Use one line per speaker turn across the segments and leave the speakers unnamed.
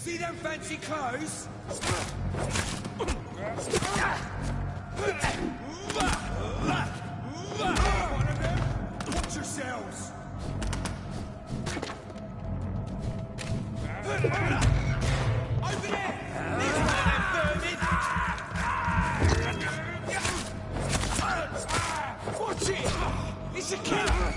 See them fancy clothes? One of them? Watch yourselves! Over there! These vermin! Watch it! It's a killer!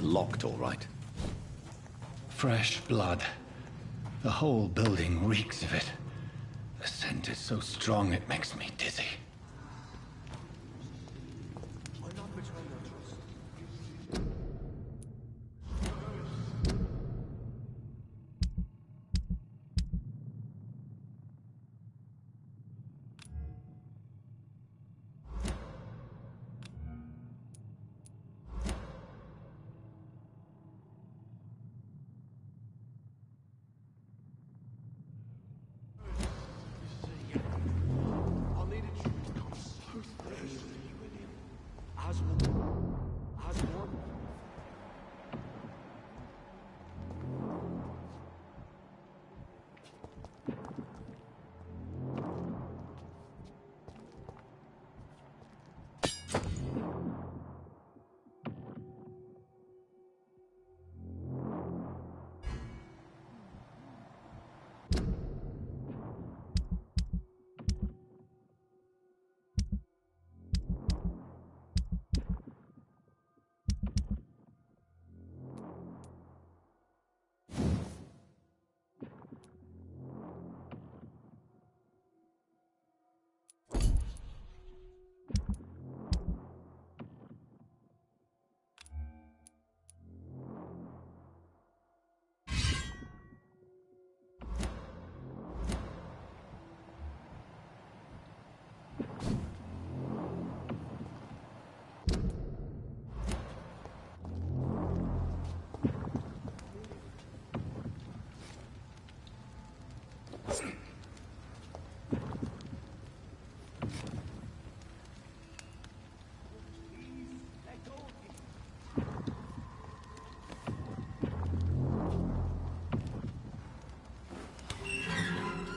locked, all right. Fresh blood. The whole building reeks of it. The scent is so strong it makes me dizzy.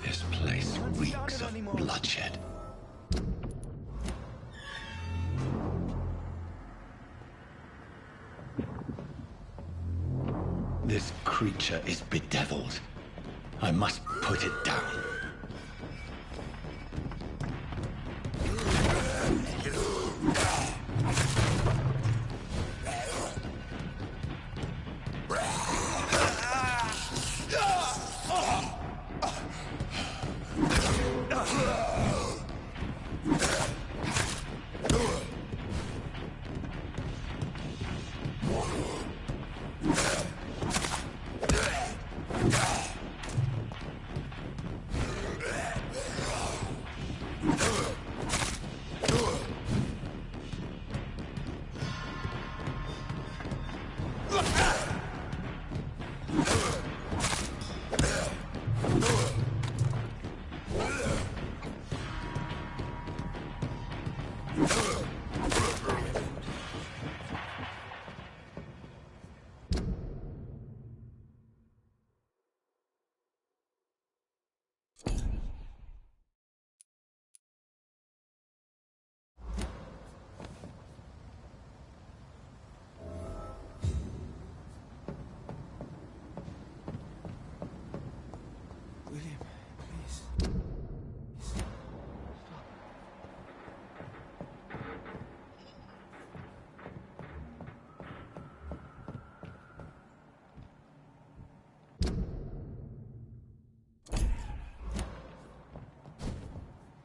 This place reeks of bloodshed. This creature is bedeviled. I must put it down.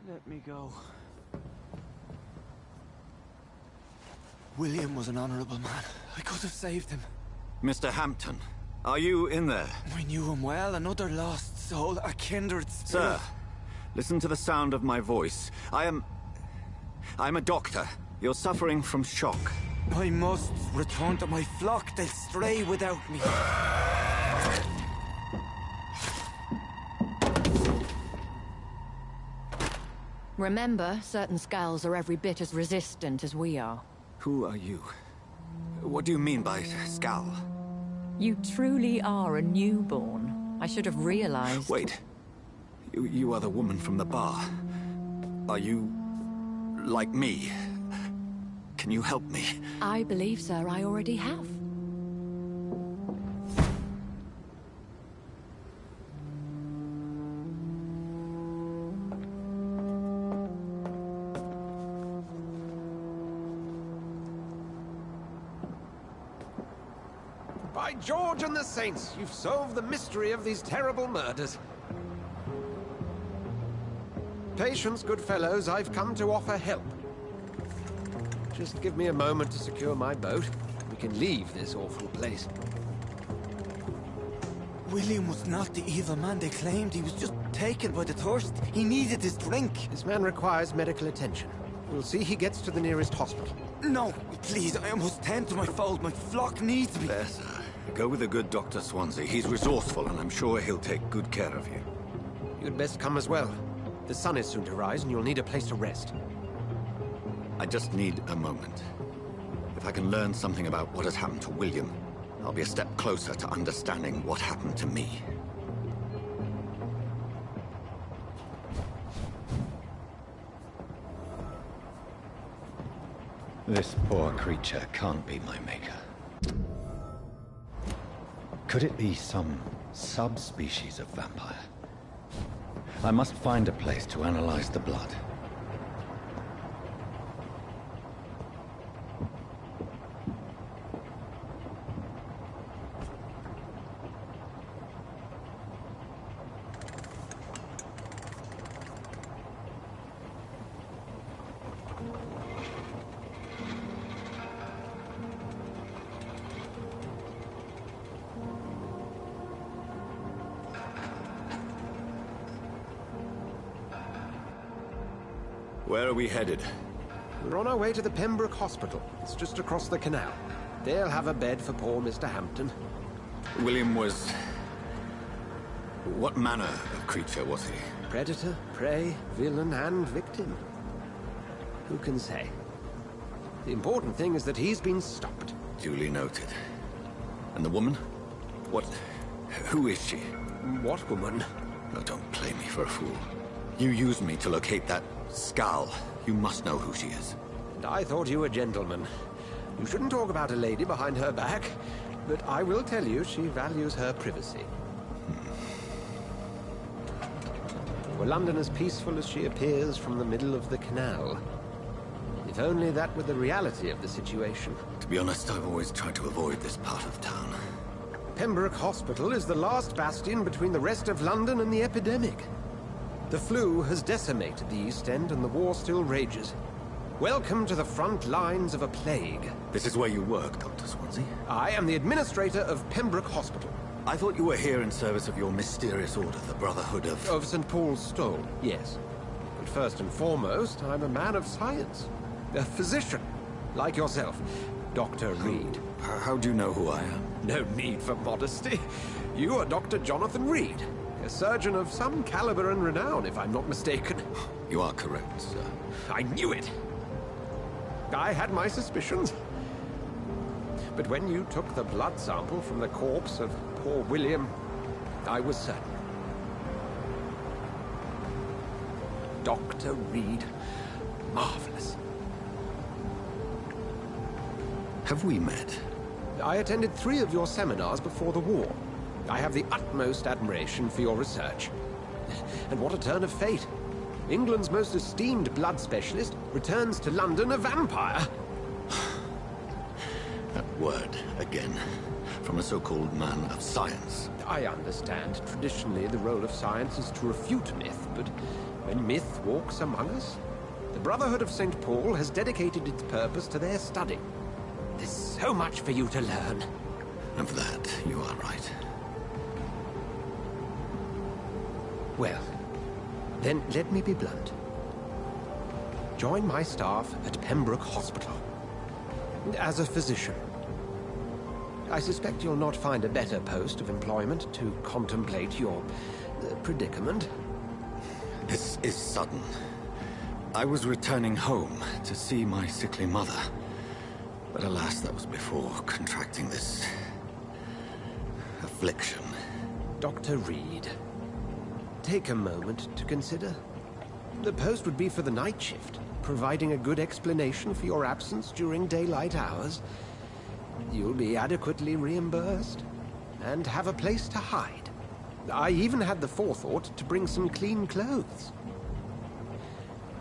Let me go. William was an honorable man. I could have saved him.
Mr. Hampton, are you in there?
I knew him well, another lost soul, a kindred spirit.
Sir, listen to the sound of my voice. I'm a doctor. You're suffering from shock.
I must return to my flock. They'll stray without me.
Remember, certain skulls are every bit as resistant as we are.
Who are you? What do you mean by Skal?
You truly are a newborn. I should have realized.
Wait. You are the woman from the bar. Are you... like me? Can you help me?
I believe, sir, I already have.
By George and the Saints, you've solved the mystery of these terrible murders. Patience, good fellows, I've come to offer help. Just give me a moment to secure my boat. We can leave this awful place.
William was not the evil man they claimed. He was just taken by the thirst. He needed his drink.
This man requires medical attention. We'll see he gets to the nearest hospital.
No, please, I must tend to my fold. My flock needs me.
There, sir. Go with the good Dr. Swansea. He's resourceful, and I'm sure he'll take good care of you.
You'd best come as well. The sun is soon to rise, and you'll need a place to rest.
I just need a moment. If I can learn something about what has happened to William, I'll be a step closer to understanding what happened to me.
This poor creature can't be my maker. Could it be some subspecies of vampire? I must find a place to analyze the blood.
Where are we headed?
We're on our way to the Pembroke Hospital. It's just across the canal. They'll have a bed for poor Mr. Hampton.
William was... What manner of creature was he?
Predator, prey, villain, and victim. Who can say? The important thing is that he's been stopped.
Duly noted. And the woman? What... Who is she?
What woman?
Oh, don't play me for a fool. You used me to locate that skull. You must know who she is.
And I thought you a gentleman. You shouldn't talk about a lady behind her back, but I will tell you she values her privacy. Were London as peaceful as she appears from the middle of the canal? If only that were the reality of the situation.
To be honest, I've always tried to avoid this part of town.
Pembroke Hospital is the last bastion between the rest of London and the epidemic. The flu has decimated the East End and the war still rages. Welcome to the front lines of a plague.
This is where you work, Dr. Swansea?
I am the administrator of Pembroke Hospital.
I thought you were here in service of your mysterious order, the Brotherhood of...
Of St. Paul's Stole, yes. But first and foremost, I'm a man of science. A physician, like yourself, Dr. Reed.
How do you know who I am?
No need for modesty. You are Dr. Jonathan Reed, a surgeon of some caliber and renown, if I'm not mistaken.
You are correct, sir.
I knew it. I had my suspicions. But when you took the blood sample from the corpse of poor William, I was certain. Dr. Reed. Marvelous.
Have we met?
I attended 3 of your seminars before the war. I have the utmost admiration for your research. And what a turn of fate. England's most esteemed blood specialist returns to London a vampire.
That word, again. From a so-called man of science.
I understand. Traditionally, the role of science is to refute myth, but when myth walks among us, the Brotherhood of St. Paul has dedicated its purpose to their study. There's so much for you to learn.
And for that, you are right.
Well, then let me be blunt. Join my staff at Pembroke Hospital. As a physician. I suspect you'll not find a better post of employment to contemplate your predicament.
This is sudden. I was returning home to see my sickly mother. But alas, that was before contracting this... affliction.
Dr. Reed, take a moment to consider. The post would be for the night shift, providing a good explanation for your absence during daylight hours. You'll be adequately reimbursed, and have a place to hide. I even had the forethought to bring some clean clothes.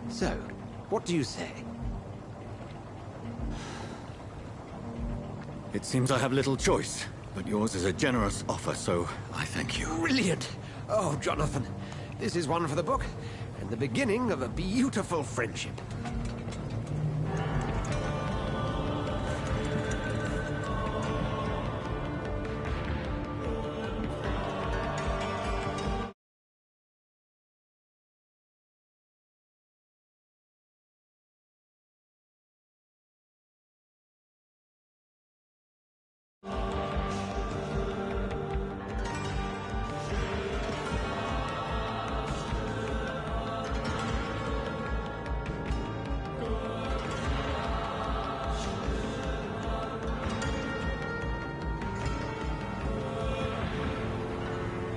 So, what do you say?
It seems I have little choice. But yours is a generous offer, so I thank you.
Brilliant! Oh, Jonathan, this is one for the book, and the beginning of a beautiful friendship.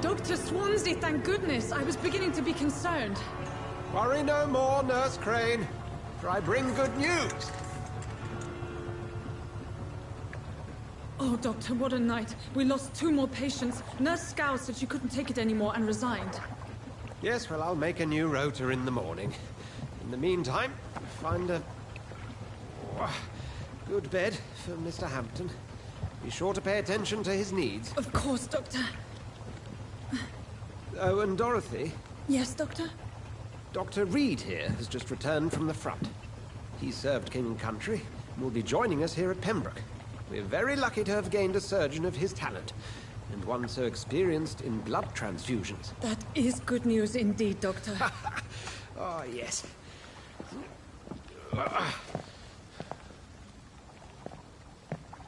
Dr. Swansea, thank goodness. I was beginning to be concerned.
Worry no more, Nurse Crane, for I bring good news.
Oh, Doctor, what a night. We lost 2 more patients. Nurse Scow said she couldn't take it anymore and resigned.
Yes, well, I'll make a new rota in the morning. In the meantime, find a good bed for Mr. Hampton. Be sure to pay attention to his needs.
Of course, Doctor.
Oh, and Dorothy,
Yes, Doctor?
Dr. Reed here has just returned from the front. He served King and Country and will be joining us here at Pembroke. We're very lucky to have gained a surgeon of his talent, and one so experienced in blood transfusions.
That is good news indeed, Doctor.
Oh, yes.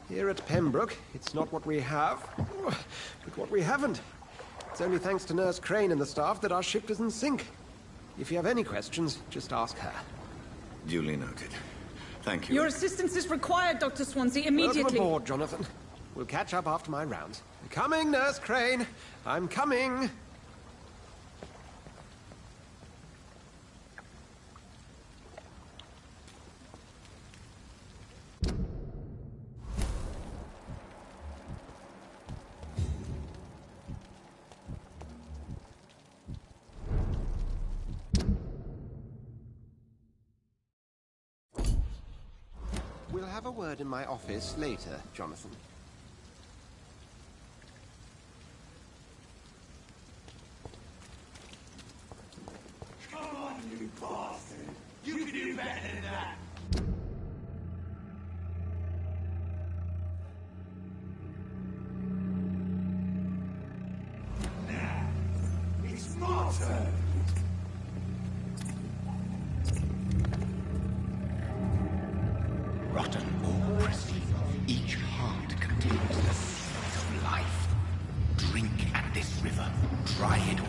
Here at Pembroke, it's not what we have, but what we haven't. It's only thanks to Nurse Crane and the staff that our ship doesn't sink. If you have any questions, just ask her.
Duly noted. Thank you.
Your assistance is required, Dr. Swansea, immediately.
Welcome aboard, Jonathan. We'll catch up after my rounds. Coming, Nurse Crane. I'm coming. We'll have a word in my office later, Jonathan.
Come on, you bastard! You can do better than that! Nah, it's my turn!
Rotten or pristine, each heart contains the seed of life. Drink at this river, try it all.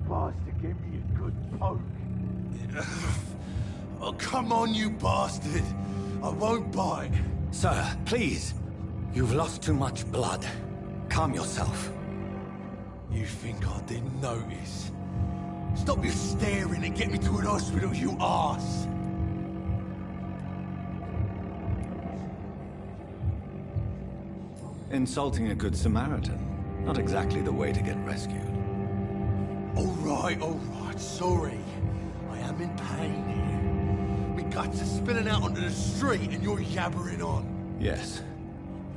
Bastard, give me a good poke. Oh, come on, you bastard! I won't bite.
Sir, please. You've lost too much blood. Calm yourself.
You think I didn't notice? Stop your staring and get me to an hospital, you arse!
Insulting a good Samaritan. Not exactly the way to get rescued.
Alright, sorry. I am in pain here. My guts are spilling out onto the street and you're yabbering on.
Yes.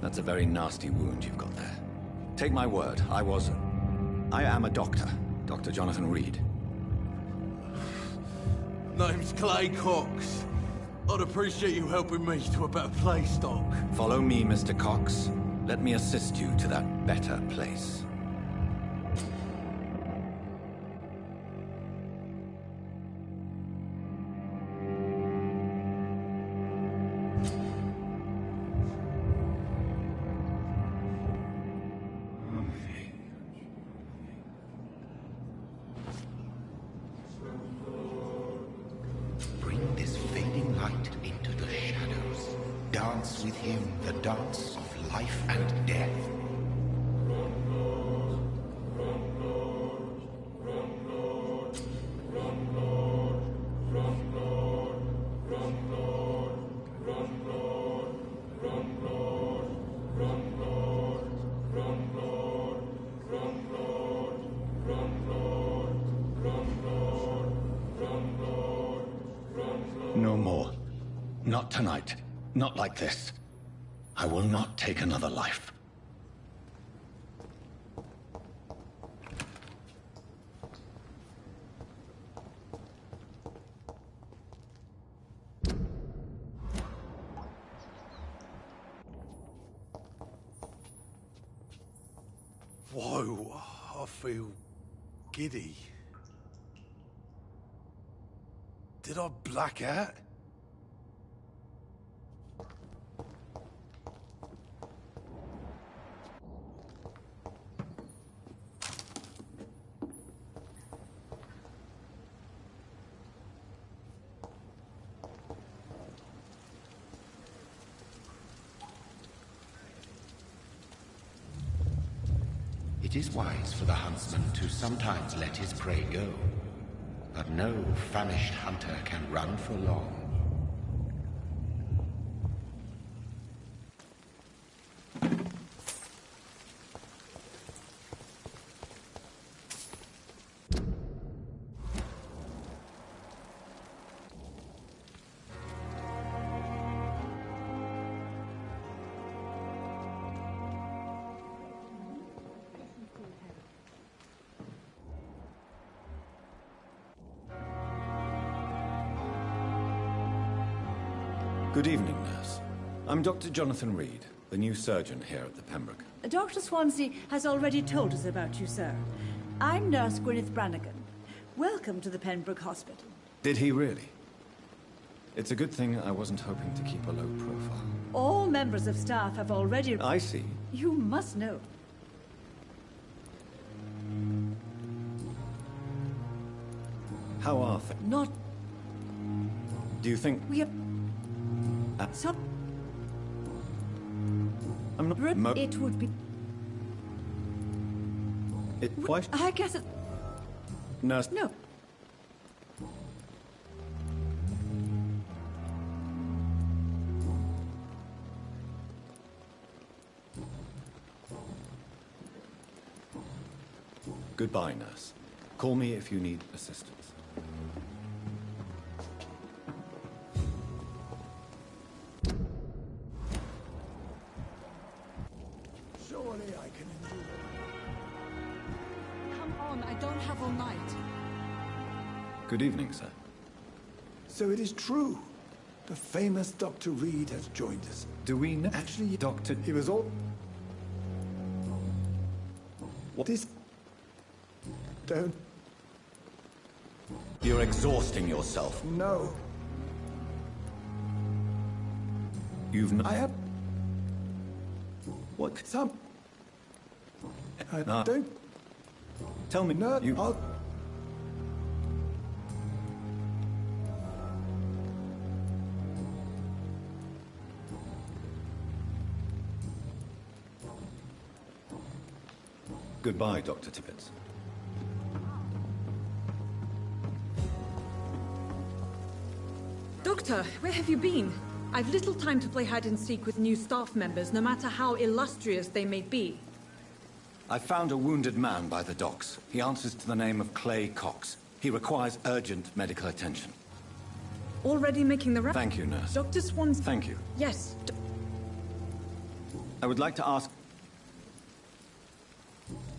That's a very nasty wound you've got there. Take my word, I am a doctor. Dr. Jonathan Reed.
Name's Clay Cox. I'd appreciate you helping me to a better place, Doc.
Follow me, Mr. Cox. Let me assist you to that better place.
Bring this fading light into the shadows. Dance with him the dance of life and death. No more. Not tonight. Not like this. I will not take another life.
Whoa, I feel giddy. Did I black out?
It is wise for the huntsman to sometimes let his prey go, but no famished hunter can run for long.
Good evening, nurse. I'm Dr. Jonathan Reed, the new surgeon here at the Pembroke.
Dr. Swansea has already told us about you, sir. I'm Nurse Gwyneth Brannigan. Welcome to the Pembroke Hospital.
Did he really? It's a good thing I wasn't hoping to keep a low profile.
All members of staff have already...
I see.
You must know.
How are things?
Not...
Do you think...
We have... Some...
I'm not...
It would be...
Why...
I guess it...
Nurse...
No.
Goodbye, nurse. Call me if you need assistance.
Surely I can endure.
Come on, I don't have all night.
Good evening, sir.
So it is true. The famous Dr. Reed has joined us.
Do we know...
Actually,
Doctor...
he was all...
What
This... Don't...
You're exhausting yourself.
No.
You've not...
I have...
What?
Some... I
No.
don't...
Tell me...
No,
You...
I'll...
Goodbye, Dr. Tippett.
Doctor, where have you been? I've little time to play hide and seek with new staff members, no matter how illustrious they may be.
I found a wounded man by the docks. He answers to the name of Clay Cox. He requires urgent medical attention.
Already making the
Thank you, nurse.
Dr. Swansea.
Thank you.
Yes.
I would like to ask...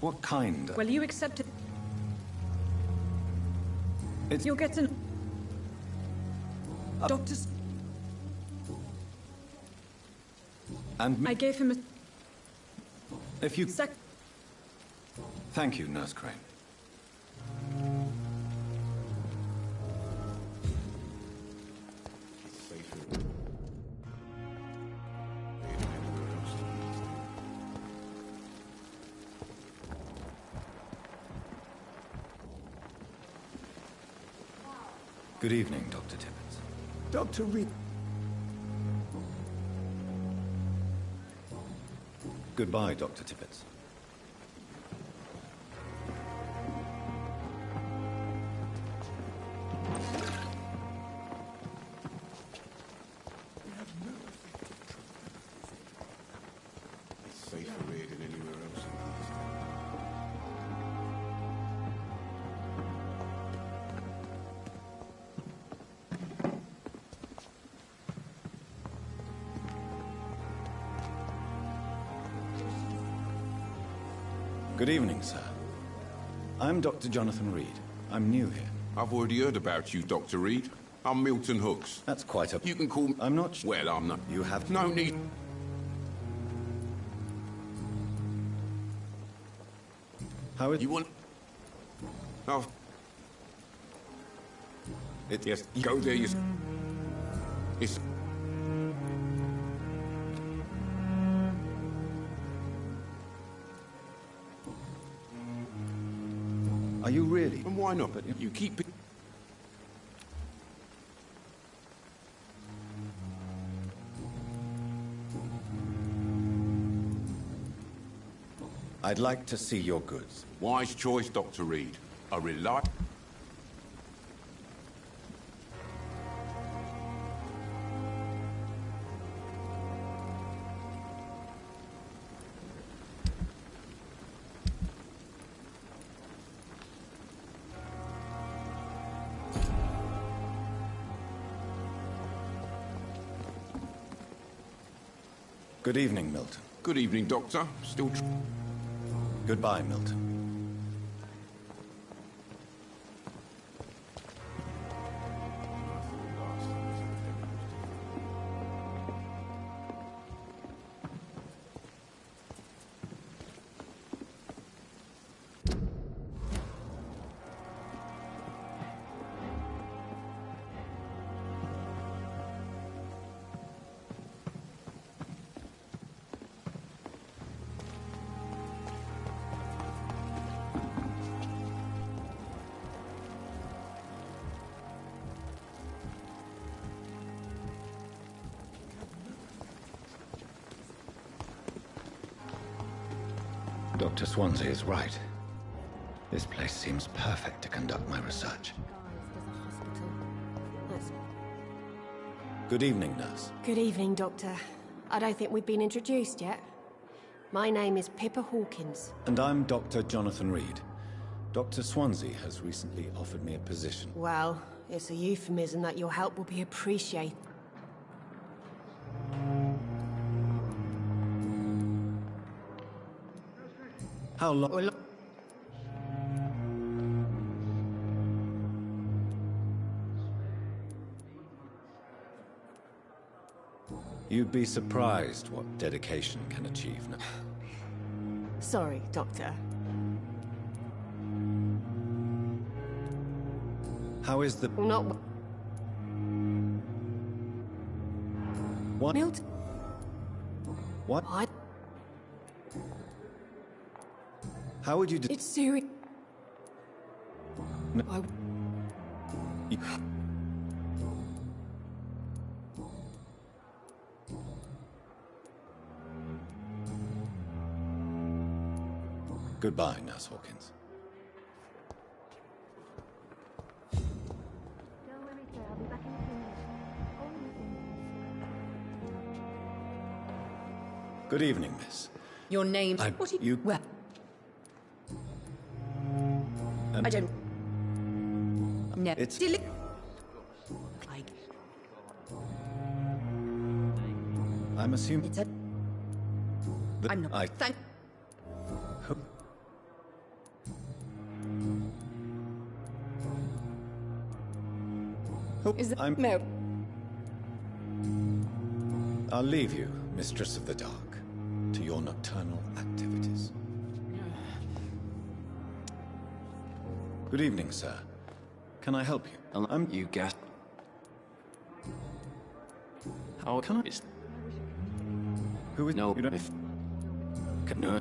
What kind?
Well, you accepted.
It's...
You'll get an... Doctor's...
And...
I gave him a...
If you...
sec...
Thank you, Nurse Crane. Good evening, Dr. Tippett.
Dr. Reed...
Goodbye, Dr. Tippett.
It's safer here than anywhere else.
Good evening, sir. I'm Dr. Jonathan Reed. I'm new here.
I've already heard about you, Dr. Reed. I'm Milton Hooks.
That's quite a...
You can call me...
I'm not...
Well, I'm not...
You have...
No need...
How is...
You want... Oh... Yes, you go there, yes. It's...
Are you really?
And why not? But you keep it...
I'd like to see your goods.
Wise choice, Dr. Reed. I rely...
Good evening, Milton.
Good evening, Doctor. Still...
Goodbye, Milton. Dr. Swansea is right. This place seems perfect to conduct my research. Good evening, nurse.
Good evening, Doctor. I don't think we've been introduced yet. My name is Pippa Hawkins.
And I'm Dr. Jonathan Reed. Dr. Swansea has recently offered me a position.
Well, it's a euphemism that your help will be appreciated.
How long? You'd be surprised what dedication can achieve now.
Sorry, Doctor.
How is the...
Not...
What?
Milton?
What? How would you do...
It's serious.
No. Goodbye, Nurse Hawkins. Good evening, miss.
Your name...
What
you...
Well... I don't... No.
It's... I'm assuming...
It's a... I'm not... Thank...
Is it...
I'm...
No.
I'll leave you, Mistress of the Dark, to your nocturnal activities. Good evening, sir. Can I help you?
You guessed. How can I?
Who is...
No,
you don't...
if... No.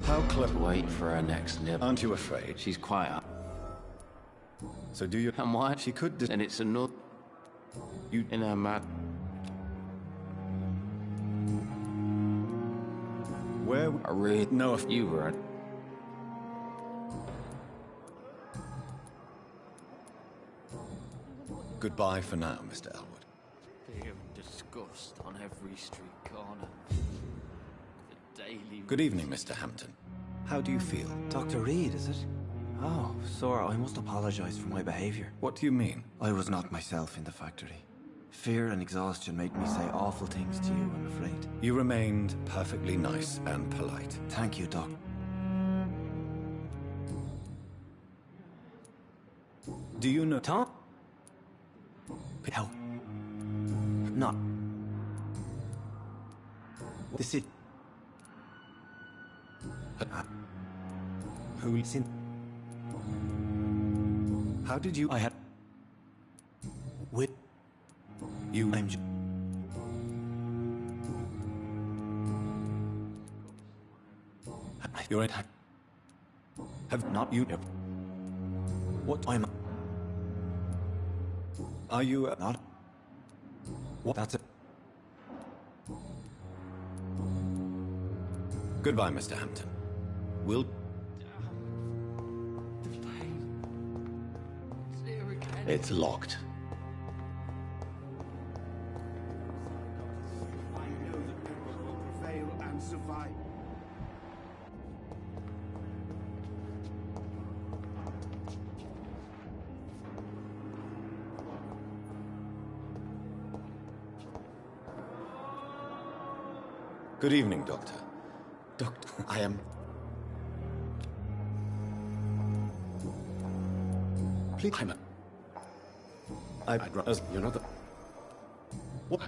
How clever...
Wait for her next nib.
Aren't you afraid?
She's quite up.
So do you...
And why?
She could...
And it's another...
You...
In her mad...
Where...
I really know if you were...
Goodbye for now, Mr. Elwood.
Fear and disgust on every street corner. The daily...
Good evening, Mr. Hampton. How do you feel?
Dr. Reed, is it? Oh, sir, I must apologize for my behavior.
What do you mean?
I was not myself in the factory. Fear and exhaustion made me say awful things to you, I'm afraid.
You remained perfectly nice and polite.
Thank you, Doc.
Do you know
Tom? How? Not. This is...
Who's in? How did you?
I had... With...
You...
I'm...
You're in... Have not you...
What I'm...
Are you
not? What? That's it.
Goodbye, Mr. Hampton. We'll... It's locked.
I know that Pembroke will prevail and survive.
Good evening, Doctor. Doctor,
I am...
Please,
I'd rather... You're not the...
What?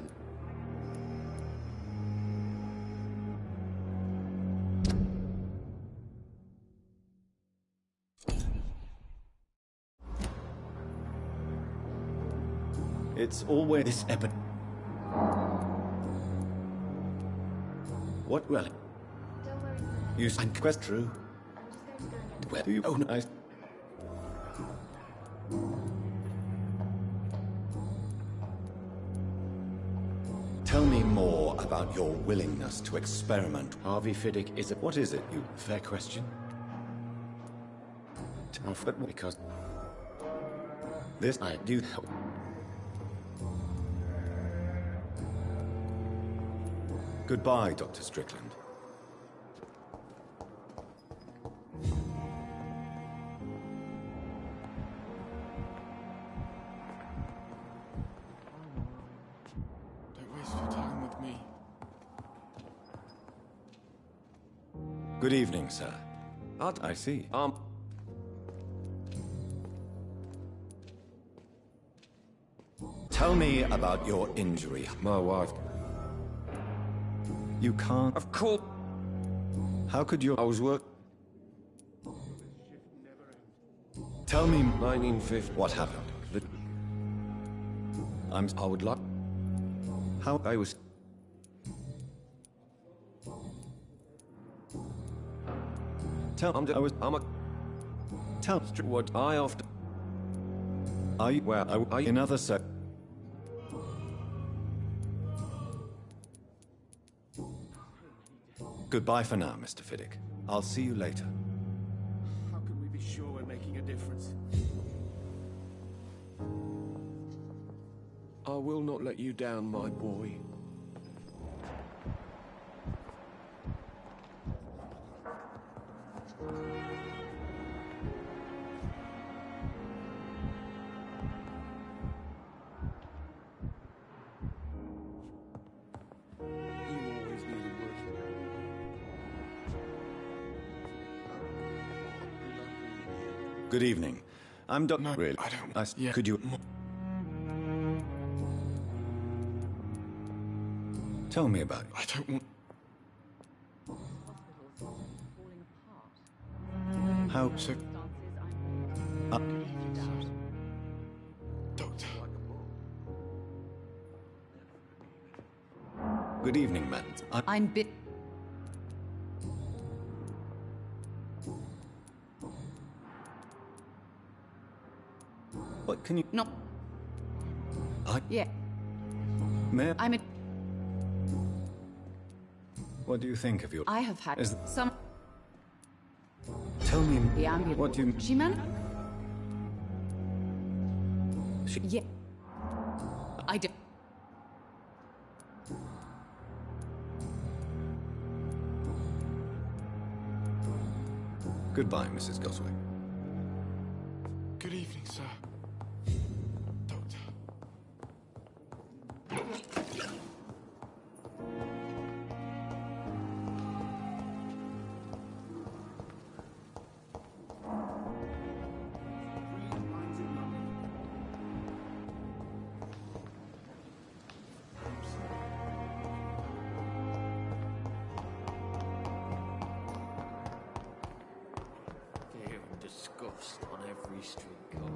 It's always this epic. What? Well, you find quest true. Where do you? Oh, nice. Tell me more about your willingness to experiment.
Harvey Fiddick is a...
What is it, you?
Fair question. Tough, but because...
This
I do...
Goodbye, Dr. Strickland.
Don't waste your time with me.
Good evening, sir. I see. Tell me about your injury.
My wife.
You can't...
Of course.
How could you...
I was work...
Tell me...
1950.
What happened?
I would like...
How...
I was...
Tell... I'm a... Tell...
What I often...
Are you... Where... Are you... Another sec... Goodbye for now, Mr. Fiddick. I'll see you later.
How can we be sure we're making a difference?
I will not let you down, my boy.
Good evening. I'm Doc...
No,
really?
I don't... Yeah.
Could you... Tell me about it.
I don't want...
How...
So...
Uh,
Doctor...
Good evening, man.
I'm bit...
What can you...
No. Yeah.
May
I'm a...
What do you think of your...
I have had some...
Tell me...
The ambulance...
What do you...
She managed... Yeah. I did...
Goodbye, Mrs. Goswick.
Good evening, sir. Doctor.
ghost on every street corner.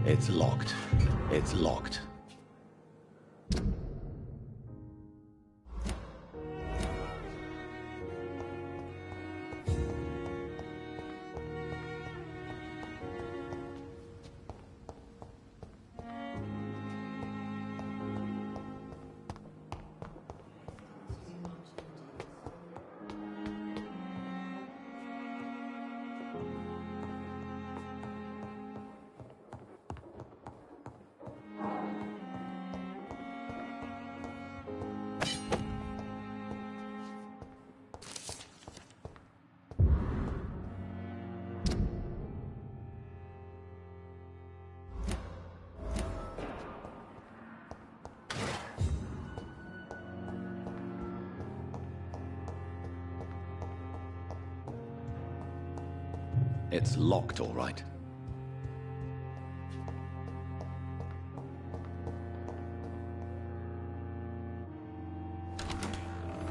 It's locked. It's locked. It's locked, all right.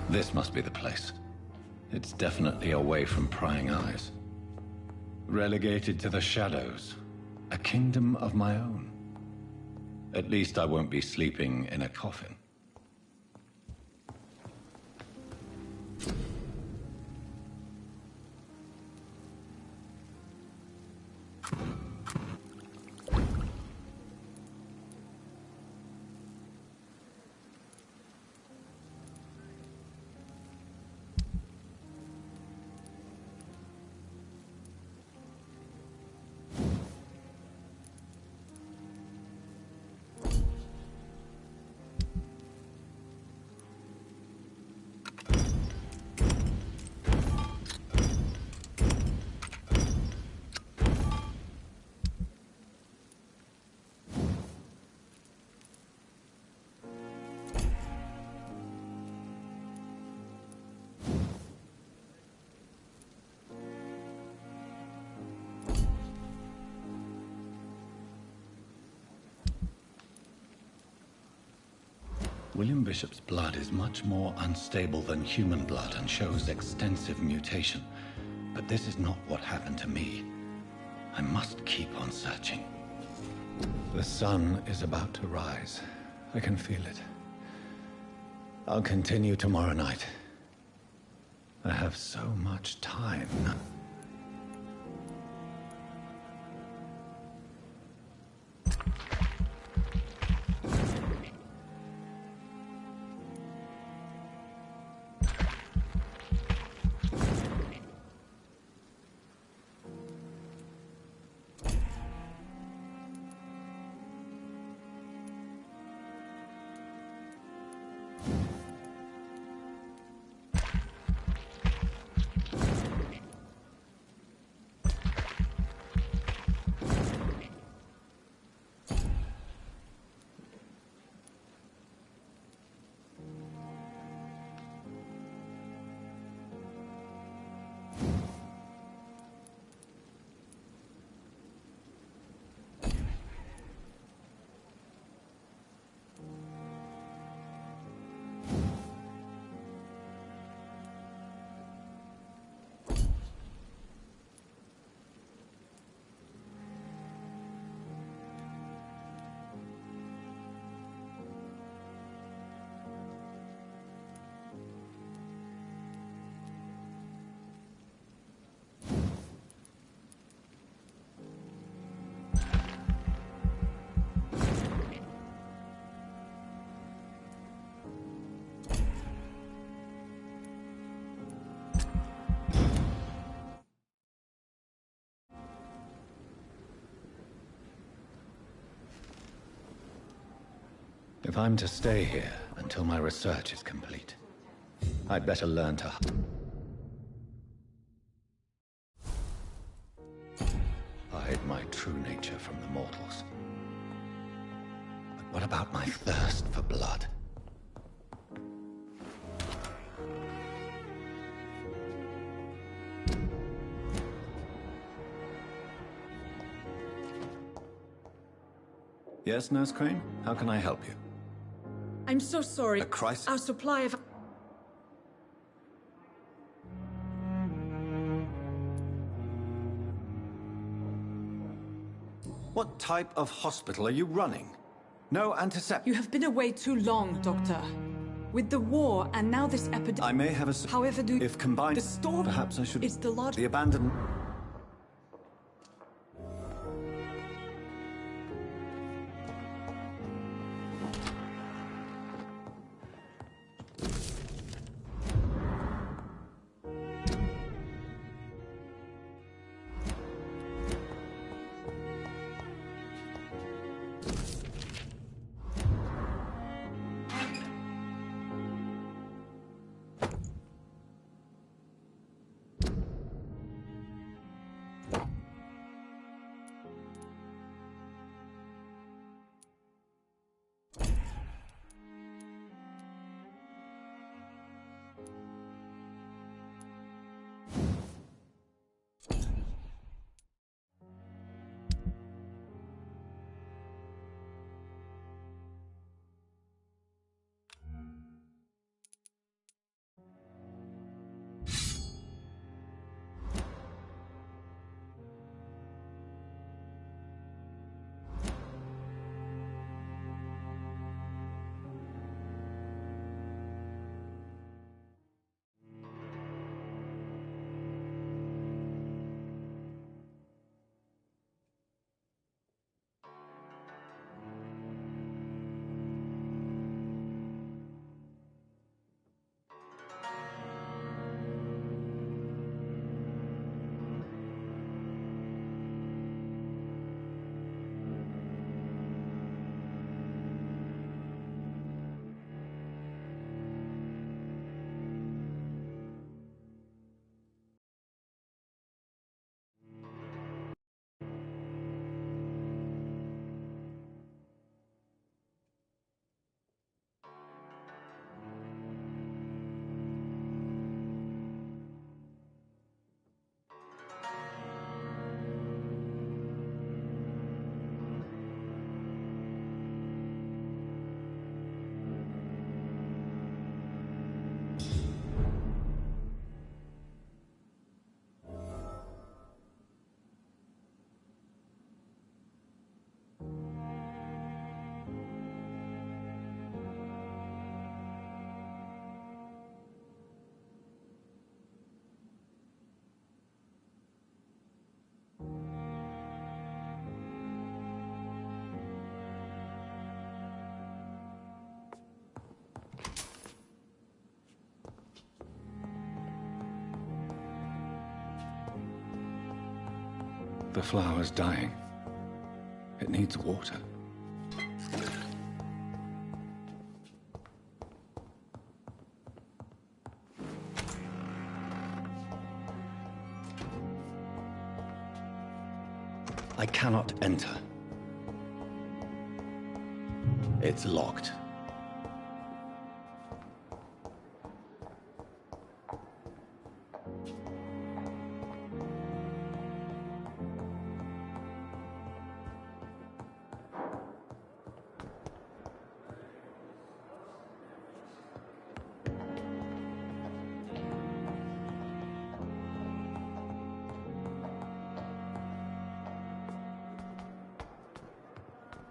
This must be the place. It's definitely away from prying eyes. Relegated to the shadows. A kingdom of my own. At least I won't be sleeping in a coffin. William Bishop's blood is much more unstable than human blood and shows extensive mutation. But this is not what happened to me. I must keep on searching. The sun is about to rise. I can feel it. I'll continue tomorrow night. I have so much time. If I'm to stay here until my research is complete, I'd better learn to hide my true nature from the mortals. What about my thirst for blood?
Yes, Nurse Crane? How can I help you?
I'm so sorry.
A crisis?
Our supply of...
What type of hospital are you running? No antiseptic.
You have been away too long, Doctor. With the war and now this epidemic...
I may have a...
However,
If combined...
The storm...
Perhaps I should...
It's the large...
The abandoned...
The flower's dying. It needs water. I cannot enter. It's locked.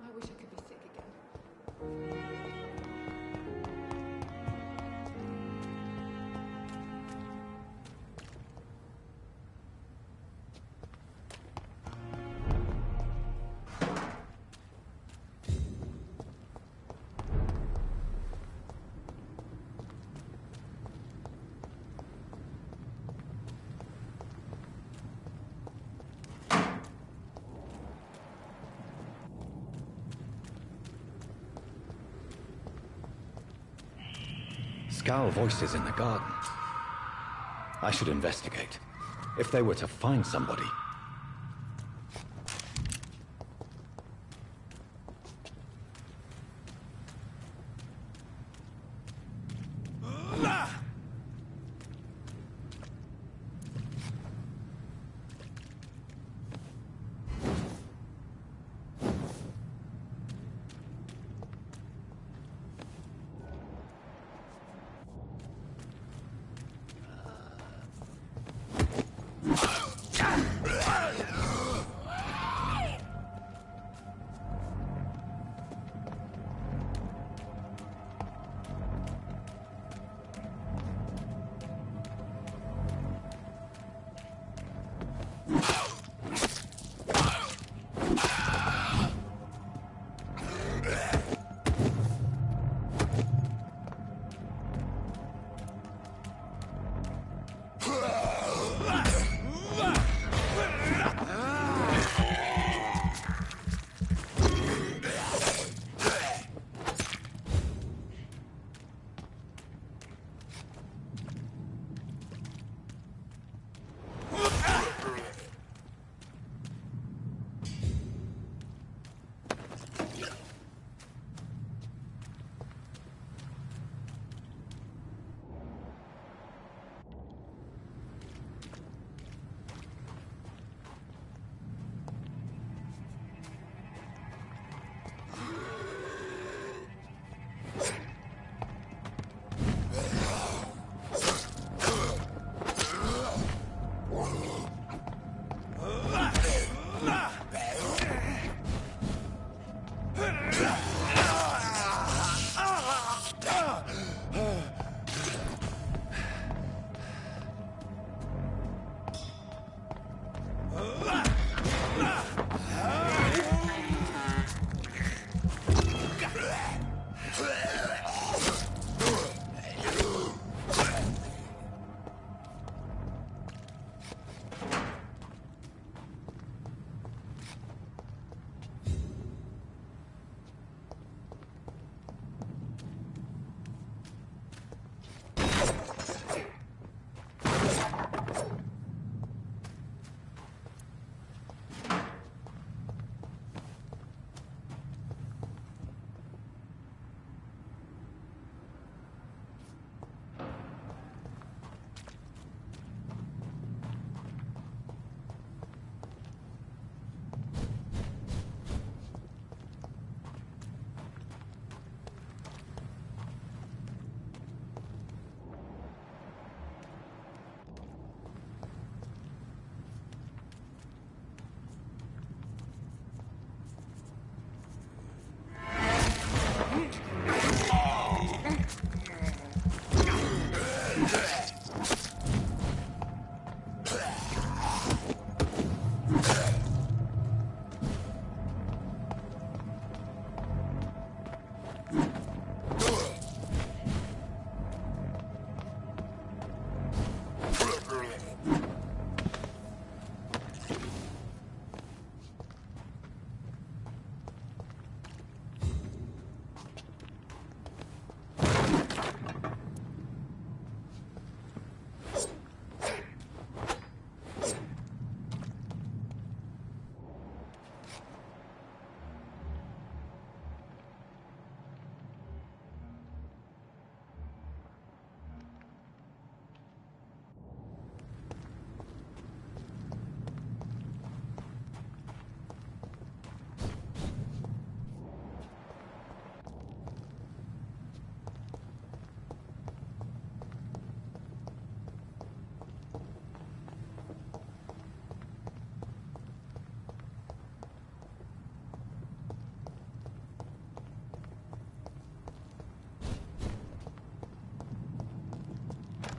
I wish I could be sick again.
Scowl voices in the garden. I should investigate. If they were to find somebody.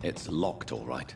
It's locked, all right.